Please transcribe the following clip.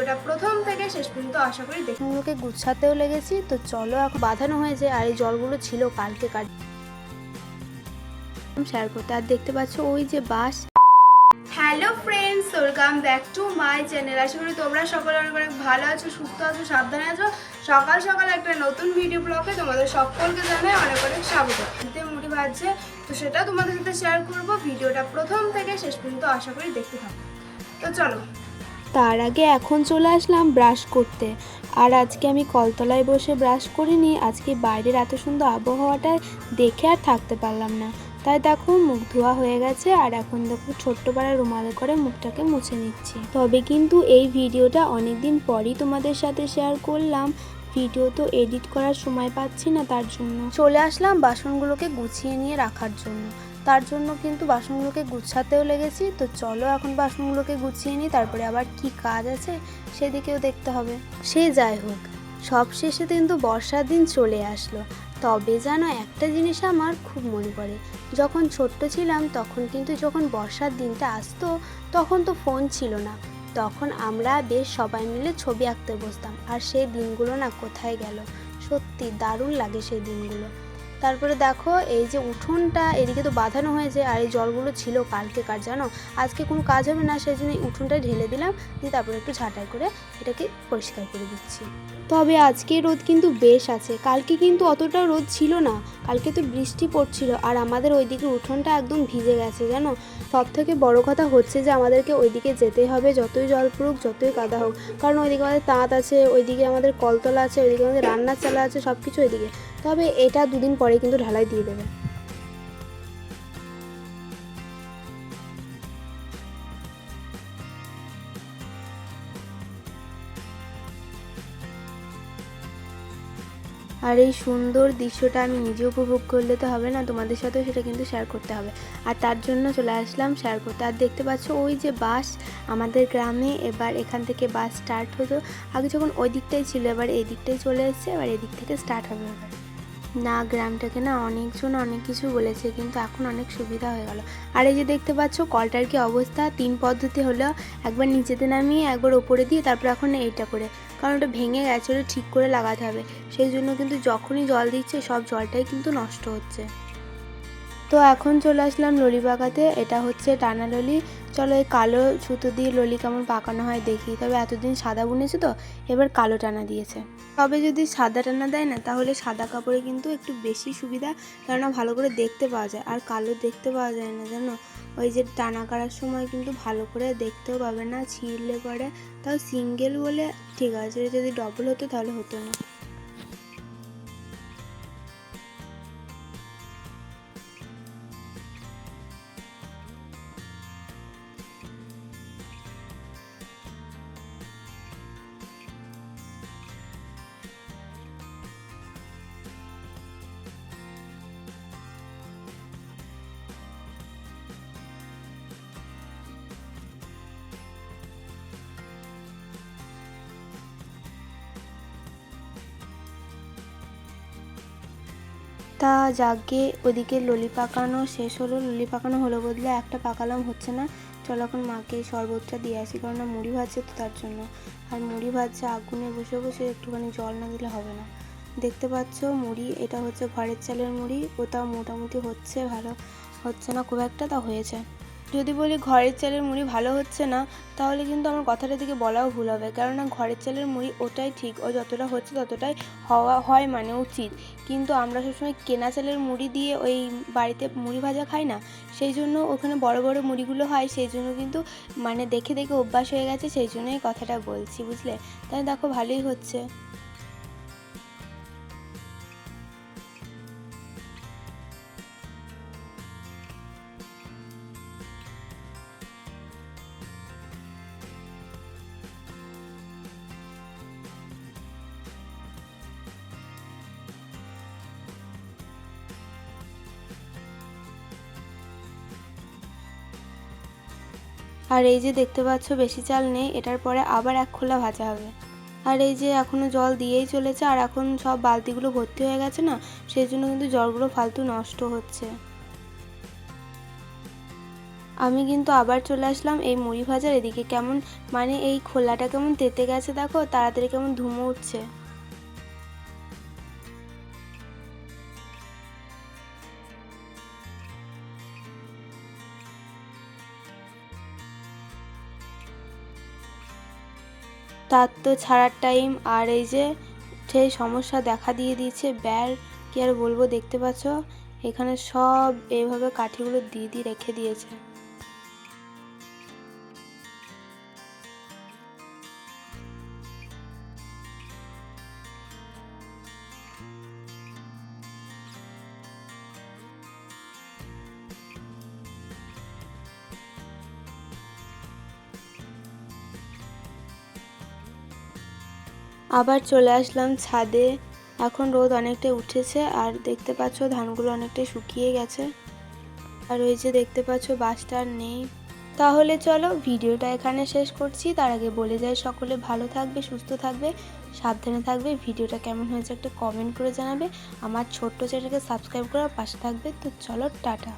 ভিডিওটা প্রথম থেকে শেষ পর্যন্ত আশা করি দেখুনগুলোকে গুছাতেও লেগেছি। তো চলো এখন বাঁধানো হয়েছে আর এই জলগুলো ছিল কালকে শেয়ার করতে। আর দেখতে পাচ্ছ ওই যে bus. Hello friends, welcome back to my channel. আশা করি তোমরা সকলে অনেক অনেক ভালো আছো, সুস্থ আছো, সাবধানে আছো। সকাল সকাল একটা নতুন ভিডিও ব্লগে তোমাদের সকলকে জানাই অনেক অনেক স্বাগত। এতে মুড়ি ভাজছে, তো সেটা তোমাদের সাথে শেয়ার করব। ভিডিওটা প্রথম থেকে শেষ পর্যন্ত আশা করি দেখতে থাকো। তো চলো। তার আগে এখন চলে আসলাম ব্রাশ করতে। আর আজকে আমি কলতলায় বসে ব্রাশ করিনি, আজকে বাইরের এত সুন্দর আবহাওয়াটা দেখে আর থাকতে পারলাম না। তাই দেখো মুখ ধোয়া হয়ে গেছে আর এখন দেখো ছোট্ট পাড়া রুমালে করে মুখটাকে মুছে নিচ্ছি। তবে কিন্তু এই ভিডিওটা অনেকদিন পরই তোমাদের সাথে শেয়ার করলাম। ভিডিও তো এডিট করার সময় পাচ্ছি না, তার জন্য চলে আসলাম বাসনগুলোকে গুছিয়ে নিয়ে রাখার জন্য। তার জন্য কিন্তু বাসনগুলোকে গুছাতেও লেগেছি। তো চলো এখন বাসনগুলোকে গুছিয়ে নিই, তারপরে আবার কি কাজ আছে সেদিকেও দেখতে হবে। সে যাই হোক, সব শেষে কিন্তু বর্ষার দিন চলে আসলো। তবে জানো একটা জিনিস আমার খুব মনে পড়ে, যখন ছোট্ট ছিলাম তখন কিন্তু যখন বর্ষার দিনটা আসতো তখন তো ফোন ছিল না, তখন আমরা বেশ সবাই মিলে ছবি আঁকতে বসতাম। আর সেই দিনগুলো না কোথায় গেল, সত্যি দারুণ লাগে সেই দিনগুলো। তারপরে দেখো এই যে উঠোনটা এদিকে তো বাঁধানো হয়েছে আর এই জলগুলো ছিল কালকেকার, জানো আজকে কোনো কাজ হবে না সেই জন্য উঠোনটা ঢেলে দিলাম, দিয়ে তারপরে একটু ঝাঁটাই করে এটাকে পরিষ্কার করে দিচ্ছি। তবে আজকে রোদ কিন্তু বেশ আছে, কালকে কিন্তু অতটা রোদ ছিল না, কালকে তো বৃষ্টি পড়ছিল আর আমাদের ওইদিকে উঠোনটা একদম ভিজে গেছে জানো। সব থেকে বড় কথা হচ্ছে যে আমাদেরকে ওইদিকে যেতেই হবে, যতই জল পড়ুক যতই কাদা হোক, কারণ ওইদিকে আমাদের তাঁত আছে, ওইদিকে আমাদের কলতলা আছে, ওইদিকে আমাদের রান্নার চালা আছে, সব কিছু ওইদিকে। তবে এটা দুদিন পরে কিন্তু ঢালাই দিয়ে দেবে। আর এই সুন্দর দৃশ্যটা আমি নিজে উপভোগ করলে তো হবে না, তোমাদের সাথেও সেটা কিন্তু শেয়ার করতে হবে। আর তার জন্য চলে আসলাম শেয়ার করতে। আর দেখতে পাচ্ছ ওই যে বাস আমাদের গ্রামে, এবার এখান থেকে বাস স্টার্ট হতো। আগে যখন ওই দিকটাই ছিল, এবার এই দিকটাই চলে এসছে, এবার এই দিক থেকে স্টার্ট হবে। এবার না গ্রামটাকে না অনেকজন অনেক কিছু বলেছে, কিন্তু এখন অনেক সুবিধা হয়ে গেল। আর এই যে দেখতে পাচ্ছ কলটার কি অবস্থা, 3 পদ্ধতি হলো, একবার নিচেতে নামিয়ে একবার ওপরে দিয়ে তারপর এখন এইটা করে, কারণ ওটা ভেঙে গেছে, ওটা ঠিক করে লাগাতে হবে। সেই জন্য কিন্তু যখনই জল দিচ্ছে সব জলটাই কিন্তু নষ্ট হচ্ছে। তো এখন চলে আসলাম ললি পাকাতে, এটা হচ্ছে টানা ললি। চলো এই কালো সুতো দিয়ে ললি কেমন পাকানো হয় দেখি। তবে এতদিন সাদা বুনেছে তো এবার কালো টানা দিয়েছে। তবে যদি সাদা টানা দেয় না তাহলে সাদা কাপড়ে কিন্তু একটু বেশি সুবিধা, কেননা ভালো করে দেখতে পাওয়া যায়। আর কালো দেখতে পাওয়া যায় না জানো, ওই যে টানা করার সময় কিন্তু ভালো করে দেখতেও পাবে না, ছিঁড়লে পরে। তাও সিঙ্গেল বলে ঠিক আছে, যদি ডবল হতো তাহলে হতো না। তা যাকে ওদিকে ললি পাকানো শেষ হলো, ললি পাকানো হলো বদলে একটা পাকালাম হচ্ছে না। চলো এখন মাকে শরবতটা দিয়ে আসি, কারণ না মুড়ি ভাজছে তো তার জন্য। আর মুড়ি ভাজছে আগুনে বসে বসে, একটুখানি জল না দিলে হবে না। দেখতে পাচ্ছ মুড়ি, এটা হচ্ছে ঘরের চালের মুড়ি, ওটাও মোটামুটি হচ্ছে, ভালো হচ্ছে না খুব একটা, তা হয়েছে। যদি বলি ঘরের চালের মুড়ি ভালো হচ্ছে না, তাহলে কিন্তু আমার কথাটা দিকে বলাও ভুল হবে, কেননা ঘরের চালের মুড়ি ওটাই ঠিক, ও যতটা হচ্ছে ততটাই হয় মানে উচিত। কিন্তু আমরা সবসময় কেনা চালের মুড়ি দিয়ে ওই বাড়িতে মুড়ি ভাজা খাই না, সেই জন্য ওখানে বড় বড় মুড়িগুলো হয়, সেই জন্য কিন্তু মানে দেখে দেখে অভ্যাস হয়ে গেছে, সেই জন্যই কথাটা বলছি, বুঝলে। তাই দেখো ভালোই হচ্ছে। আর এই যে দেখতে পাচ্ছ বেশি চাল নেই, এটার পরে আবার এক খোলা ভাজা হবে। আর এই যে এখনও জল দিয়েই চলেছে, আর এখন সব বালতিগুলো ভর্তি হয়ে গেছে না, সেই জন্য কিন্তু জলগুলো ফালতু নষ্ট হচ্ছে। আমি কিন্তু আবার চলে আসলাম এই মুড়ি ভাজার এদিকে। কেমন মানে এই খোলাটা কেমন তেতে গেছে দেখো, তাড়াতাড়ি কেমন ধুমো উঠছে। তার তো ছাড়ার টাইম, আর এই যে সেই সমস্যা দেখা দিয়েছে ব্যার, কি আর বলবো। দেখতে পাচ্ছ এখানে সব এইভাবে কাঠিগুলো দিয়ে রেখে দিয়েছে। আবার চলে আসলাম ছাদে। এখন রোদ অনেকটাই উঠেছে, আর দেখতে পাচ্ছ ধানগুলো অনেকটাই শুকিয়ে গেছে। আর ওই যে দেখতে পাচ্ছ বাসটা আর নেই। তাহলে চলো ভিডিওটা এখানে শেষ করছি। তার আগে বলে যাই সকলে ভালো থাকবে, সুস্থ থাকবে, সাবধানে থাকবে। ভিডিওটা কেমন হয়েছে একটা কমেন্ট করে জানাবে। আমার ছোট্ট চ্যানেলকে সাবস্ক্রাইব করার পাশে থাকবে। তো চলো টাটা।